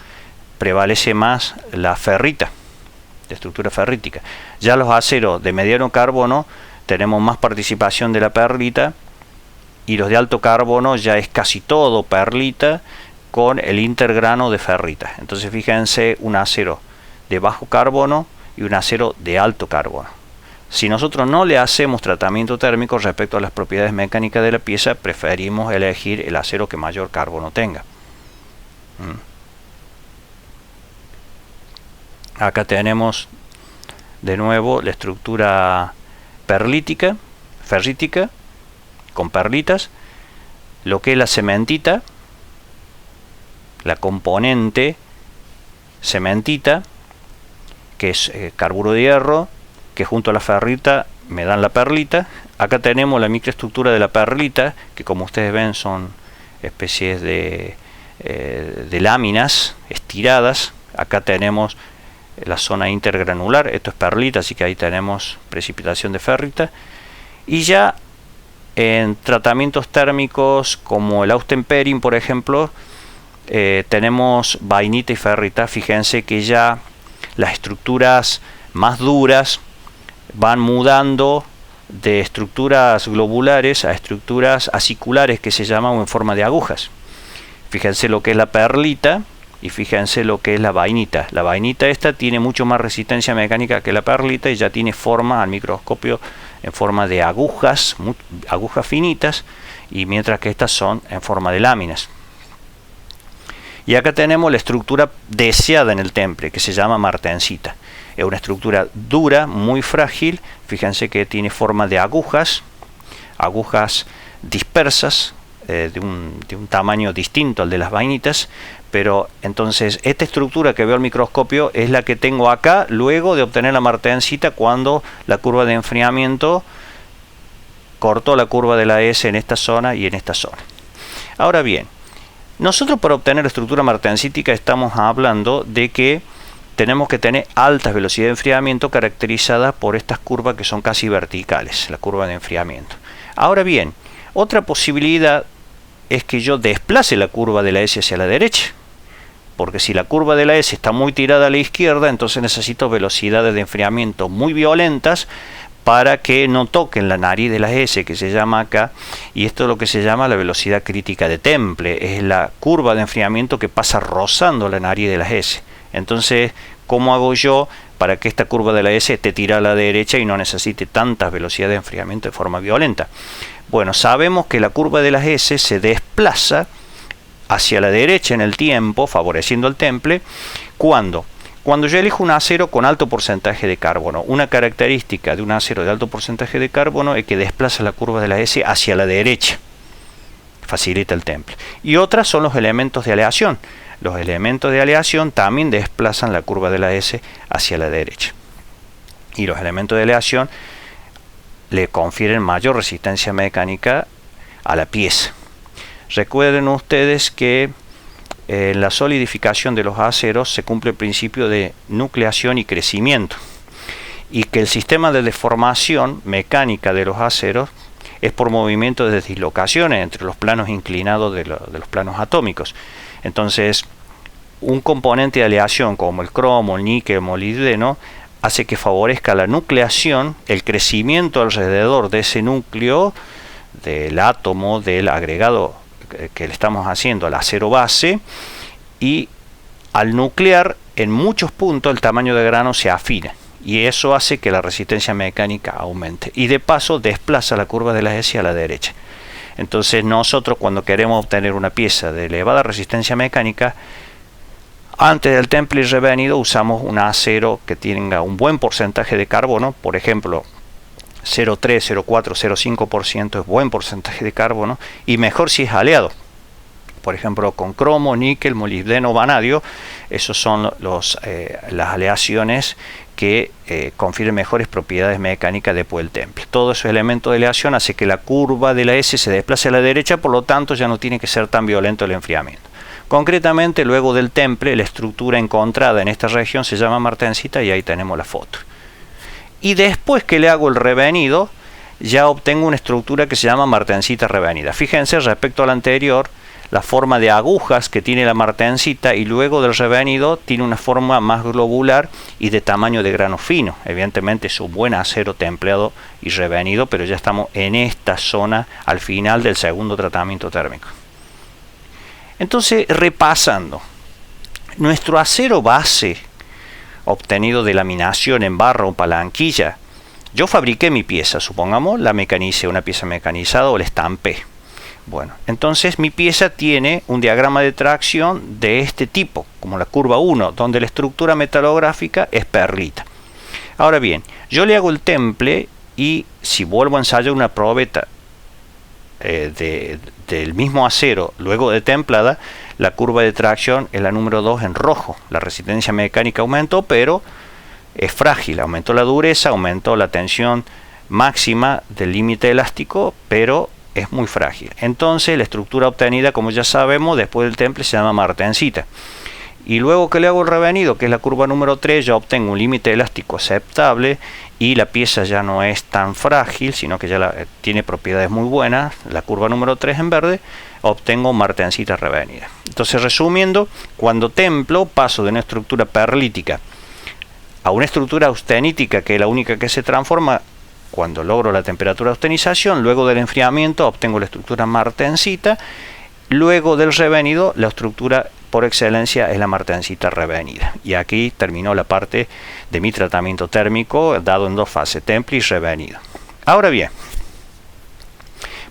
prevalece más la ferrita, de estructura ferrítica. Ya los aceros de mediano carbono tenemos más participación de la perlita, y los de alto carbono ya es casi todo perlita con el intergrano de ferrita. Entonces fíjense, un acero de bajo carbono y un acero de alto carbono. Si nosotros no le hacemos tratamiento térmico respecto a las propiedades mecánicas de la pieza, preferimos elegir el acero que mayor carbono tenga. Acá tenemos de nuevo la estructura perlítica, ferrítica, con perlitas, lo que es la cementita, la componente cementita, que es carburo de hierro, que junto a la ferrita me dan la perlita. Acá tenemos la microestructura de la perlita, que como ustedes ven son especies de láminas estiradas. Acá tenemos la zona intergranular, esto es perlita, así que ahí tenemos precipitación de ferrita. Y ya en tratamientos térmicos como el Austenpering, por ejemplo, tenemos vainita y ferrita. Fíjense que ya las estructuras más duras van mudando de estructuras globulares a estructuras aciculares, que se llaman, o en forma de agujas. Fíjense lo que es la perlita y fíjense lo que es la vainita. La vainita esta tiene mucho más resistencia mecánica que la perlita, y ya tiene forma al microscopio en forma de agujas, agujas finitas, y mientras que estas son en forma de láminas. Y acá tenemos la estructura deseada en el temple, que se llama martensita. Es una estructura dura, muy frágil. Fíjense que tiene forma de agujas, agujas dispersas, de un tamaño distinto al de las vainitas. Pero entonces esta estructura que veo al microscopio es la que tengo acá luego de obtener la martensita, cuando la curva de enfriamiento cortó la curva de la S en esta zona y en esta zona. Ahora bien, nosotros para obtener la estructura martensítica estamos hablando de que tenemos que tener altas velocidades de enfriamiento caracterizadas por estas curvas que son casi verticales, la curva de enfriamiento. Ahora bien, otra posibilidad es que yo desplace la curva de la S hacia la derecha, porque si la curva de la S está muy tirada a la izquierda, entonces necesito velocidades de enfriamiento muy violentas para que no toquen la nariz de la S, que se llama acá, y esto es lo que se llama la velocidad crítica de temple, es la curva de enfriamiento que pasa rozando la nariz de la S. Entonces, ¿cómo hago yo para que esta curva de la S esté tirada a la derecha y no necesite tantas velocidades de enfriamiento de forma violenta? Bueno, sabemos que la curva de las S se desplaza hacia la derecha en el tiempo, favoreciendo el temple, cuando yo elijo un acero con alto porcentaje de carbono. Una característica de un acero de alto porcentaje de carbono es que desplaza la curva de la S hacia la derecha, facilita el temple. Y otras son los elementos de aleación. Los elementos de aleación también desplazan la curva de la S hacia la derecha. Y los elementos de aleación le confieren mayor resistencia mecánica a la pieza. Recuerden ustedes que en la solidificación de los aceros se cumple el principio de nucleación y crecimiento, y que el sistema de deformación mecánica de los aceros es por movimiento de dislocaciones entre los planos inclinados de los planos atómicos. Entonces, un componente de aleación como el cromo, el níquel, el molibdeno hace que favorezca la nucleación, el crecimiento alrededor de ese núcleo del átomo, del agregado que le estamos haciendo al acero base, y al nuclear en muchos puntos el tamaño de grano se afina, y eso hace que la resistencia mecánica aumente, y de paso desplaza la curva de la S a la derecha. Entonces nosotros, cuando queremos obtener una pieza de elevada resistencia mecánica, antes del temple y revenido usamos un acero que tenga un buen porcentaje de carbono, por ejemplo 0,3, 0,4, 0,5% es buen porcentaje de carbono, y mejor si es aleado, por ejemplo con cromo, níquel, molibdeno, vanadio. Esos son las aleaciones que confieren mejores propiedades mecánicas después del temple. Todos esos elementos de aleación hace que la curva de la S se desplace a la derecha, por lo tanto ya no tiene que ser tan violento el enfriamiento. Concretamente, luego del temple, la estructura encontrada en esta región se llama martensita, y ahí tenemos la foto. Y después que le hago el revenido, ya obtengo una estructura que se llama martensita revenida. Fíjense, respecto a la anterior, la forma de agujas que tiene la martensita, y luego del revenido tiene una forma más globular y de tamaño de grano fino. Evidentemente es un buen acero templeado y revenido, pero ya estamos en esta zona al final del segundo tratamiento térmico. Entonces, repasando, nuestro acero base obtenido de laminación en barra o palanquilla, yo fabriqué mi pieza, supongamos, la mecanicé, una pieza mecanizada, o la estampé. Bueno, entonces mi pieza tiene un diagrama de tracción de este tipo, como la curva 1, donde la estructura metalográfica es perlita. Ahora bien, yo le hago el temple, y si vuelvo a ensayar una probeta del mismo acero luego de templada, la curva de tracción es la número 2 en rojo. La resistencia mecánica aumentó, pero es frágil, aumentó la dureza, aumentó la tensión máxima del límite elástico, pero es muy frágil. Entonces la estructura obtenida, como ya sabemos, después del temple se llama martensita. Y luego que le hago el revenido, que es la curva número 3, ya obtengo un límite elástico aceptable, y la pieza ya no es tan frágil, sino que ya tiene propiedades muy buenas. La curva número 3 en verde, obtengo martensita revenida. Entonces, resumiendo, cuando templo paso de una estructura perlítica a una estructura austenítica, que es la única que se transforma cuando logro la temperatura de austenización. Luego del enfriamiento obtengo la estructura martensita. Luego del revenido, la estructura por excelencia es la martensita revenida. Y aquí terminó la parte de mi tratamiento térmico, dado en dos fases, temple y revenido. Ahora bien,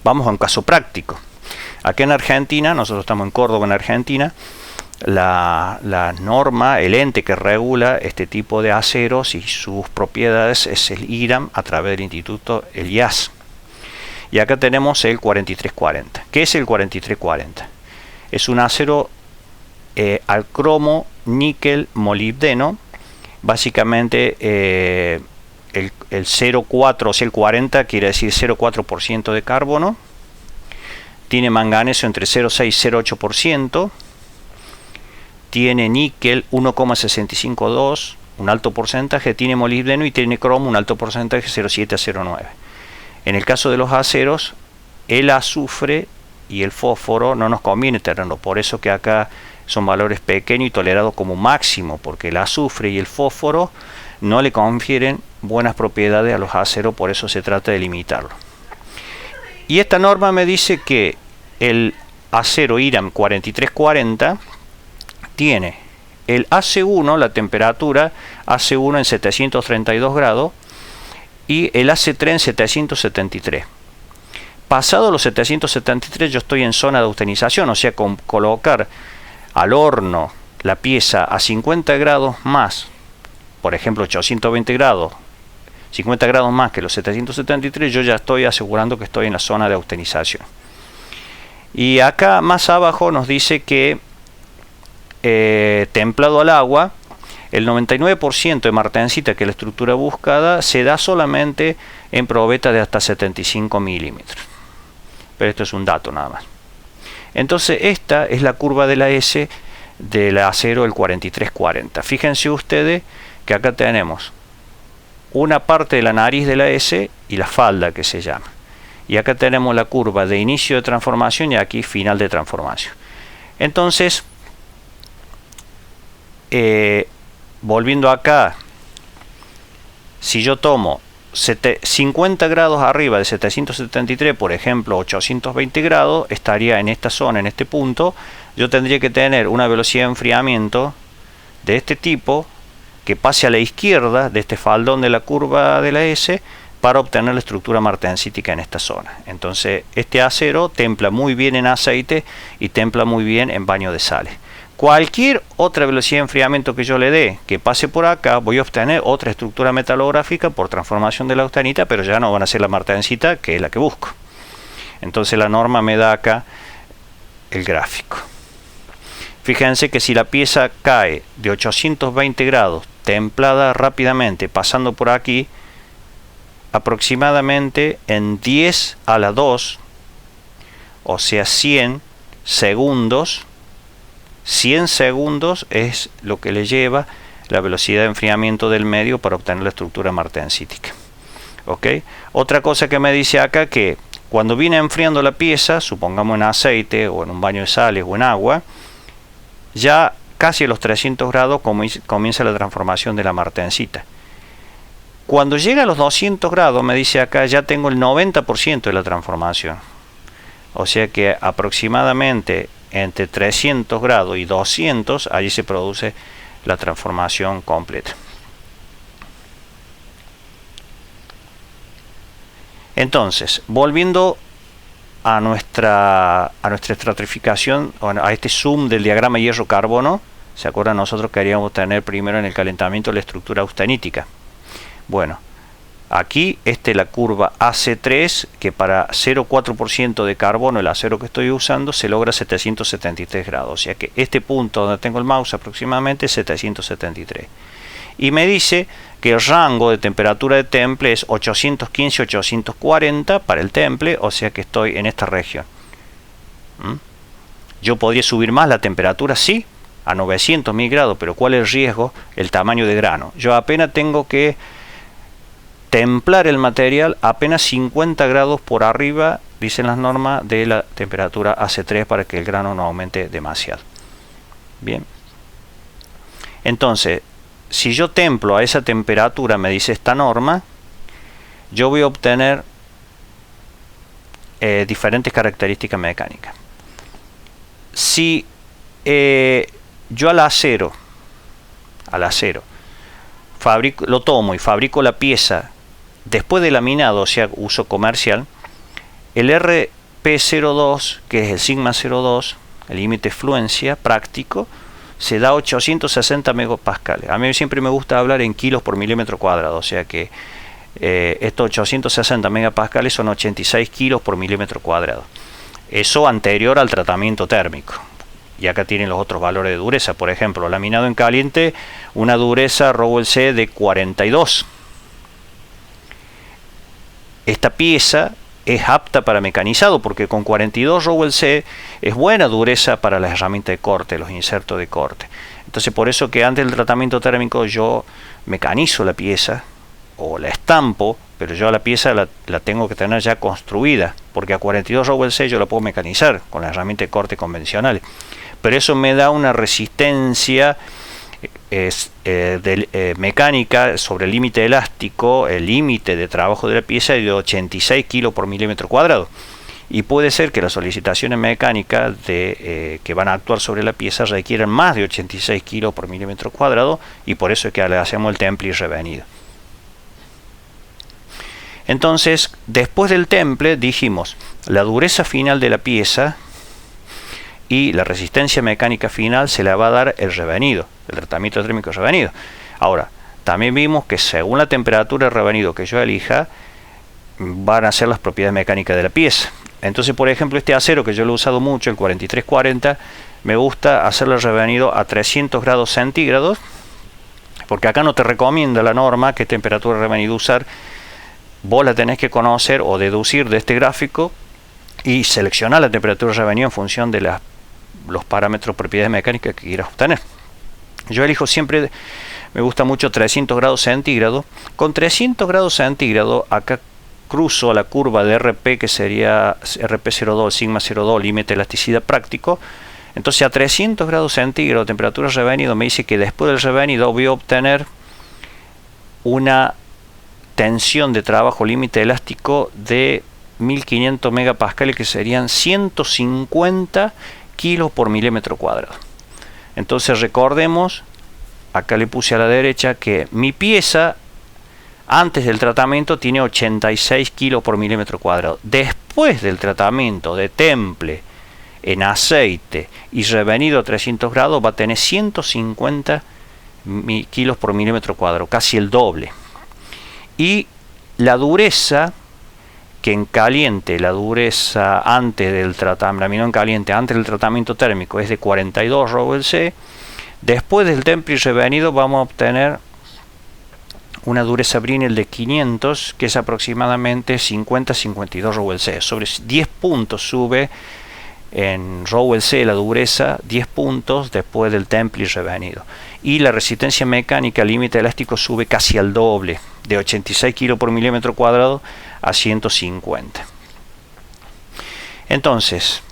vamos a un caso práctico. Aquí en Argentina, nosotros estamos en Córdoba, en Argentina, la norma, el ente que regula este tipo de aceros y sus propiedades es el IRAM, a través del instituto el IAS. Y acá tenemos el 4340. ¿Qué es el 4340? Es un acero al cromo, níquel, molibdeno. Básicamente el 0,4, o sea, el 40 quiere decir 0,4% de carbono. Tiene manganeso entre 0,6 y 0,8%. Tiene níquel 1,652, un alto porcentaje. Tiene molibdeno y tiene cromo, un alto porcentaje, 0,7 a 0,9. En el caso de los aceros, el azufre y el fósforo no nos conviene tenerlo. Por eso que acá son valores pequeños y tolerados como máximo, porque el azufre y el fósforo no le confieren buenas propiedades a los aceros, por eso se trata de limitarlo. Y esta norma me dice que el acero IRAM 4340 tiene el AC1, la temperatura AC1 en 732 grados y el AC3 en 773. Pasado los 773 yo estoy en zona de austenización, o sea, con colocar al horno la pieza a 50 grados más, por ejemplo 820 grados, 50 grados más que los 773, yo ya estoy asegurando que estoy en la zona de austenización. Y acá más abajo nos dice que templado al agua, el 99% de martensita, que es la estructura buscada, se da solamente en probetas de hasta 75 milímetros. Pero esto es un dato nada más. Entonces esta es la curva de la S del acero el 4340. Fíjense ustedes que acá tenemos una parte de la nariz de la S y la falda que se llama. Y acá tenemos la curva de inicio de transformación y aquí final de transformación. Entonces, volviendo acá, si yo tomo 50 grados arriba de 773, por ejemplo 820 grados, estaría en esta zona, en este punto. Yo tendría que tener una velocidad de enfriamiento de este tipo que pase a la izquierda de este faldón de la curva de la S para obtener la estructura martensítica en esta zona. Entonces este acero templa muy bien en aceite y templa muy bien en baño de sales. Cualquier otra velocidad de enfriamiento que yo le dé que pase por acá, voy a obtener otra estructura metalográfica por transformación de la austenita, pero ya no van a ser la martensita, que es la que busco. Entonces la norma me da acá el gráfico. Fíjense que si la pieza cae de 820 grados templada rápidamente pasando por aquí, aproximadamente en 10 a la 2, o sea 100 segundos, 100 segundos es lo que le lleva la velocidad de enfriamiento del medio para obtener la estructura martensítica. ¿Ok? Otra cosa que me dice acá, que cuando viene enfriando la pieza, supongamos en aceite o en un baño de sales o en agua, ya casi a los 300 grados comienza la transformación de la martensita. Cuando llega a los 200 grados, me dice acá, ya tengo el 90% de la transformación. O sea que aproximadamente entre 300 grados y 200, allí se produce la transformación completa. Entonces, volviendo a nuestra estratificación, a este zoom del diagrama hierro-carbono, ¿se acuerdan? Nosotros queríamos tener primero en el calentamiento la estructura austenítica. Bueno, aquí la curva AC3, que para 0,4% de carbono, el acero que estoy usando, se logra 773 grados. O sea que este punto donde tengo el mouse aproximadamente es 773. Y me dice que el rango de temperatura de temple es 815-840 para el temple, o sea que estoy en esta región. Yo podría subir más la temperatura, sí, a 900.000 grados, pero ¿cuál es el riesgo? El tamaño de grano. Yo apenas tengo que templar el material apenas 50 grados por arriba, dicen las normas, de la temperatura AC3 para que el grano no aumente demasiado. Bien. Entonces, si yo templo a esa temperatura, me dice esta norma, yo voy a obtener diferentes características mecánicas. Si yo al acero lo tomo y fabrico la pieza después de laminado, o sea, uso comercial, el RP02, que es el sigma 02, el límite de fluencia práctico, se da 860 megapascales. A mí siempre me gusta hablar en kilos por milímetro cuadrado, o sea que estos 860 megapascales son 86 kilos por milímetro cuadrado. Eso anterior al tratamiento térmico. Y acá tienen los otros valores de dureza. Por ejemplo, laminado en caliente, una dureza Rowell C de 42. Esta pieza es apta para mecanizado porque con 42 Rowell C es buena dureza para las herramientas de corte, los insertos de corte. Entonces por eso que antes del tratamiento térmico yo mecanizo la pieza o la estampo, pero yo la pieza la tengo que tener ya construida, porque a 42 Rowell C yo la puedo mecanizar con las herramientas de corte convencionales. Pero eso me da una resistencia mecánica sobre el límite elástico, el límite de trabajo de la pieza de 86 kilos por milímetro cuadrado. Y puede ser que las solicitaciones mecánicas que van a actuar sobre la pieza requieran más de 86 kilos por milímetro cuadrado, y por eso es que le hacemos el temple y revenido. Entonces, después del temple dijimos la dureza final de la pieza y la resistencia mecánica final se la va a dar el revenido, el tratamiento térmico revenido. Ahora, también vimos que según la temperatura de revenido que yo elija, van a ser las propiedades mecánicas de la pieza. Entonces, por ejemplo, este acero que yo lo he usado mucho, el 4340, me gusta hacerlo revenido a 300 grados centígrados, porque acá no te recomienda la norma qué temperatura de revenido usar. Vos la tenés que conocer o deducir de este gráfico y seleccionar la temperatura de revenido en función de las los parámetros de propiedades mecánicas que quieras obtener. Yo elijo siempre, me gusta mucho 300 grados centígrados. Con 300 grados centígrados acá cruzo la curva de RP, que sería RP02, sigma 02, límite de elasticidad práctico. Entonces a 300 grados centígrados, temperatura revenido, me dice que después del revenido voy a obtener una tensión de trabajo límite elástico de 1500 megapascales, que serían 150 kilos por milímetro cuadrado. Entonces recordemos, acá le puse a la derecha que mi pieza antes del tratamiento tiene 86 kilos por milímetro cuadrado. Después del tratamiento de temple en aceite y revenido a 300 grados va a tener 150 kilos por milímetro cuadrado, casi el doble. Y la dureza, que en caliente, la dureza antes del tratamiento, en caliente, antes del tratamiento térmico, es de 42 ROULC. Después del temple y revenido vamos a obtener una dureza Brinell de 500, que es aproximadamente 50-52 ROULC. Sobre 10 puntos sube en ROULC la dureza, 10 puntos después del temple y revenido. Y la resistencia mecánica límite elástico sube casi al doble, de 86 kg por milímetro cuadrado a 150. Entonces,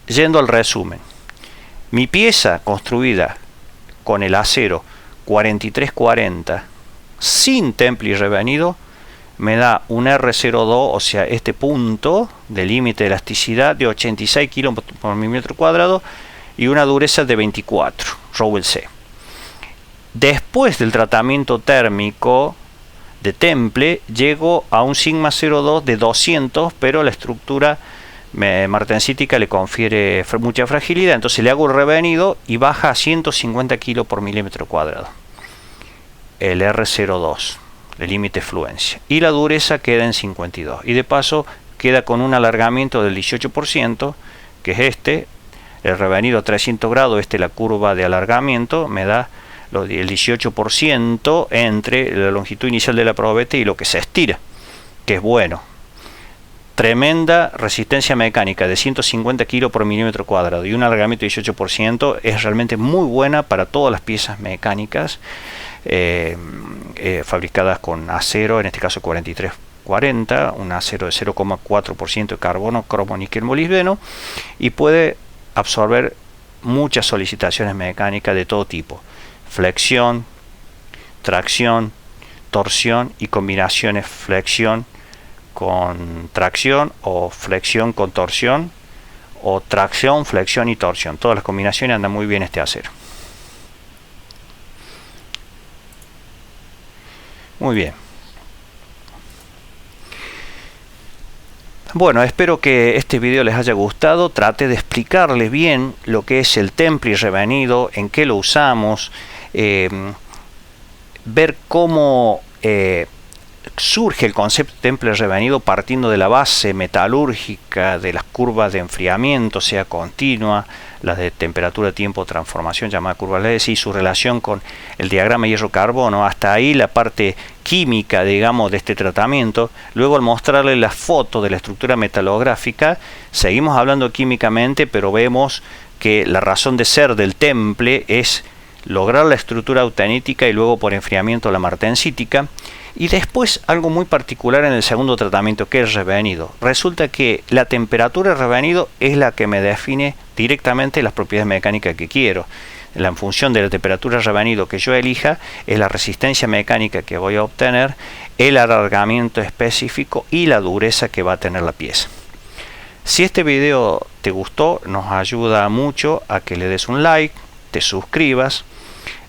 yendo al resumen, mi pieza construida con el acero 4340 sin temple y revenido me da un R02, o sea, este punto de límite de elasticidad de 86 kg por milímetro cuadrado y una dureza de 24 ROULC. Después del tratamiento térmico de temple llego a un sigma 02 de 200, pero la estructura martensítica le confiere mucha fragilidad, entonces le hago el revenido y baja a 150 kg por milímetro cuadrado el R02, el límite de fluencia, y la dureza queda en 52, y de paso queda con un alargamiento del 18%, que es este, el revenido a 300 grados, la curva de alargamiento me da el 18% entre la longitud inicial de la probeta y lo que se estira, que es bueno. Tremenda resistencia mecánica de 150 kg por milímetro cuadrado y un alargamiento de 18% es realmente muy buena para todas las piezas mecánicas fabricadas con acero, en este caso 4340, un acero de 0,4% de carbono, cromo, níquel, molibdeno, y puede absorber muchas solicitaciones mecánicas de todo tipo: flexión, tracción, torsión y combinaciones flexión con tracción o flexión con torsión o tracción, flexión y torsión. Todas las combinaciones andan muy bien este acero. Muy bien. Bueno, espero que este video les haya gustado. Traté de explicarles bien lo que es el temple y revenido, en qué lo usamos, ver cómo surge el concepto de temple revenido partiendo de la base metalúrgica de las curvas de enfriamiento, sea continua, las de temperatura, tiempo, transformación, llamada curva LS, y su relación con el diagrama hierro-carbono. Hasta ahí la parte química, digamos, de este tratamiento. Luego, al mostrarles la foto de la estructura metalográfica, seguimos hablando químicamente, pero vemos que la razón de ser del temple es lograr la estructura autenítica y luego por enfriamiento la martensítica. Y después algo muy particular en el segundo tratamiento, que es revenido. Resulta que la temperatura de revenido es la que me define directamente las propiedades mecánicas que quiero. En función de la temperatura de revenido que yo elija, es la resistencia mecánica que voy a obtener, el alargamiento específico y la dureza que va a tener la pieza. Si este video te gustó, nos ayuda mucho a que le des un like, te suscribas,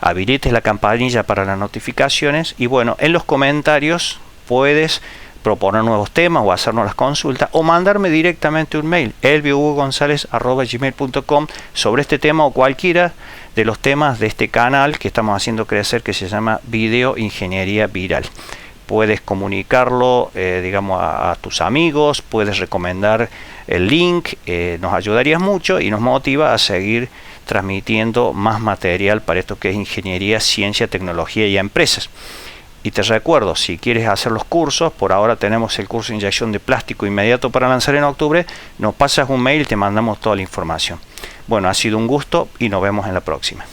habilites la campanilla para las notificaciones, y bueno, en los comentarios puedes proponer nuevos temas o hacernos las consultas o mandarme directamente un mail, elviohugogonzalez@gmail.com, sobre este tema o cualquiera de los temas de este canal que estamos haciendo crecer, que se llama Video Ingeniería Viral. Puedes comunicarlo digamos a tus amigos, puedes recomendar el link, nos ayudarías mucho y nos motiva a seguir transmitiendo más material para esto que es ingeniería, ciencia, tecnología y empresas. Y te recuerdo, si quieres hacer los cursos, por ahora tenemos el curso de inyección de plástico inmediato para lanzar en octubre, nos pasas un mail y te mandamos toda la información. Bueno, ha sido un gusto y nos vemos en la próxima.